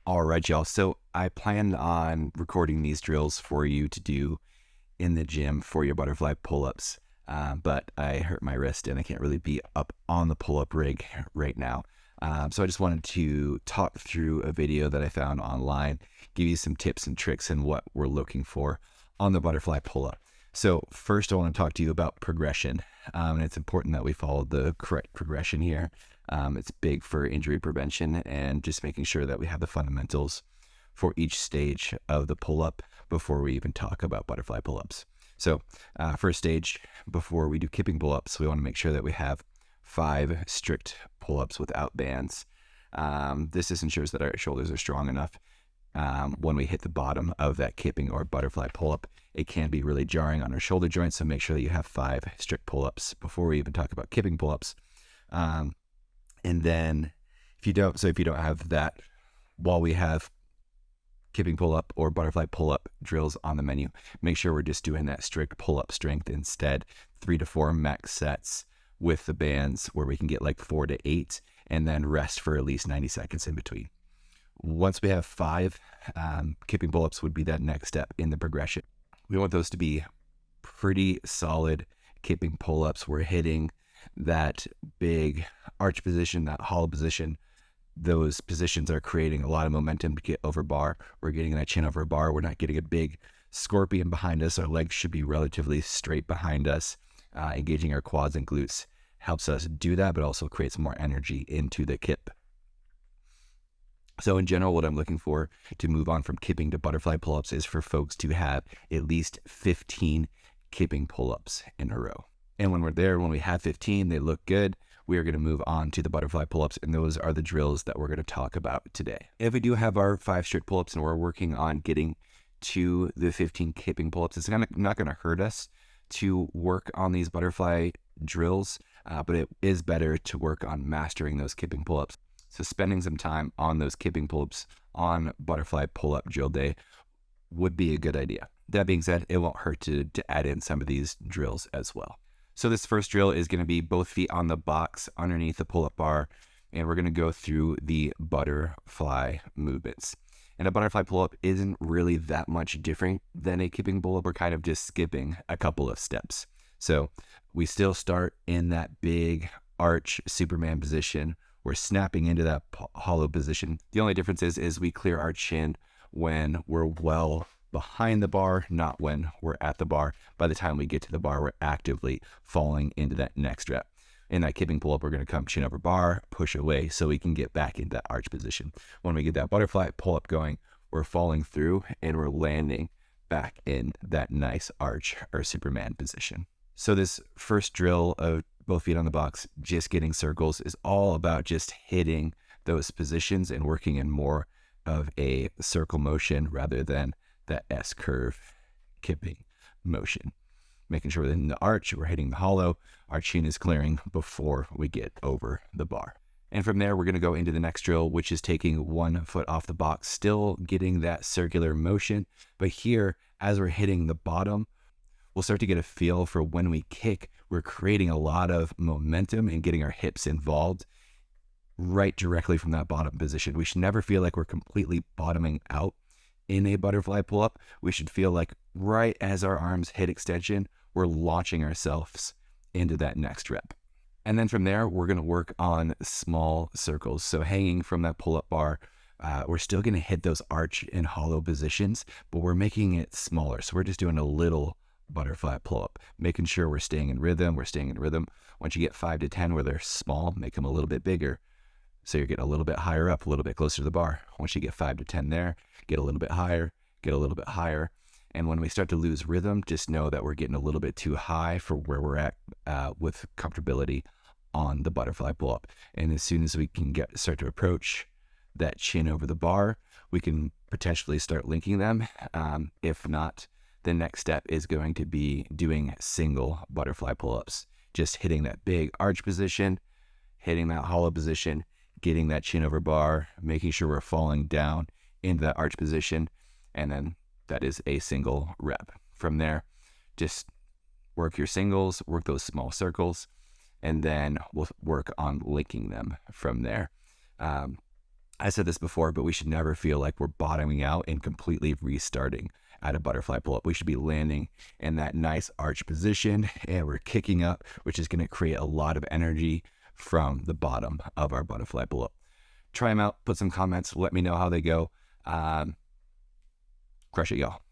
All right, y'all. So I planned on recording these drills for you to do in the gym for your butterfly pull-ups, but I hurt my wrist and I can't really be up on the pull-up rig right now. So I just wanted to talk through a video that I found online, give you some tips and tricks and what we're looking for on the butterfly pull-up. So first I want to talk to you about progression, and it's important that we follow the correct progression here. It's big for injury prevention and just making sure that we have the fundamentals for each stage of the pull-up before we even talk about butterfly pull-ups. So first stage, before we do kipping pull-ups, we want to make sure that we have 5 strict pull-ups without bands. This just ensures that our shoulders are strong enough. When we hit the bottom of that kipping or butterfly pull-up, it can be really jarring on our shoulder joints, so make sure that you have 5 strict pull-ups before we even talk about kipping pull-ups. And then if you don't have that, while we have kipping pull-up or butterfly pull-up drills on the menu, make sure we're just doing that strict pull-up strength instead. 3 to 4 max sets with the bands where we can get like 4 to 8 and then rest for at least 90 seconds in between. Once we have 5, kipping pull-ups would be that next step in the progression. We want those to be pretty solid kipping pull-ups. We're hitting that big arch position, that hollow position. Those positions are creating a lot of momentum to get over bar. We're getting that chin over bar. We're not getting a big scorpion behind us. Our legs should be relatively straight behind us. Engaging our quads and glutes helps us do that, but also creates more energy into the kip. So in general, what I'm looking for to move on from kipping to butterfly pull-ups is for folks to have at least 15 kipping pull-ups in a row. And when we're there, when we have 15, they look good, we are going to move on to the butterfly pull-ups, and those are the drills that we're going to talk about today. If we do have our 5 strict pull-ups and we're working on getting to the 15 kipping pull-ups, it's not going to hurt us to work on these butterfly drills, but it is better to work on mastering those kipping pull-ups. So spending some time on those kipping pull-ups on butterfly pull-up drill day would be a good idea. That being said, it won't hurt to add in some of these drills as well. So this first drill is going to be both feet on the box underneath the pull-up bar, and we're going to go through the butterfly movements. And a butterfly pull-up isn't really that much different than a kipping pull-up. We're kind of just skipping a couple of steps. So we still start in that big arch Superman position. We're snapping into that hollow position. The only difference is we clear our chin when we're well behind the bar, not when we're at the bar. By the time we get to the bar, we're actively falling into that next rep. In that kipping pull-up, we're going to come chin over bar, push away so we can get back into that arch position. When we get that butterfly pull-up going, we're falling through and we're landing back in that nice arch or Superman position. So this first drill of both feet on the box, just getting circles, is all about just hitting those positions and working in more of a circle motion rather than that S-curve kipping motion. Making sure that in the arch, we're hitting the hollow, our chin is clearing before we get over the bar. And from there, we're going to go into the next drill, which is taking 1 foot off the box, still getting that circular motion. But here, as we're hitting the bottom, we'll start to get a feel for when we kick, we're creating a lot of momentum and getting our hips involved right directly from that bottom position. We should never feel like we're completely bottoming out in a butterfly pull-up. We should feel like right as our arms hit extension, we're launching ourselves into that next rep. And then from there, we're going to work on small circles. So hanging from that pull-up bar, we're still going to hit those arch and hollow positions, but we're making it smaller. So we're just doing a little butterfly pull-up, making sure we're staying in rhythm. Once you get 5 to 10 where they're small, make them a little bit bigger. So you're getting a little bit higher up, a little bit closer to the bar. Once you get 5 to 10 there, get a little bit higher, get a little bit higher. And when we start to lose rhythm, just know that we're getting a little bit too high for where we're at with comfortability on the butterfly pull-up. And as soon as we can start to approach that chin over the bar, we can potentially start linking them. If not, the next step is going to be doing single butterfly pull-ups, just hitting that big arch position, hitting that hollow position, getting that chin over bar, making sure we're falling down into that arch position, and then that is a single rep. From there, just work your singles, work those small circles, and then we'll work on linking them from there. I said this before, but we should never feel like we're bottoming out and completely restarting at a butterfly pull-up. We should be landing in that nice arch position, and we're kicking up, which is going to create a lot of energy from the bottom of our butterfly pull-up. Try them out, put some comments, let me know how they go. Crush it, y'all.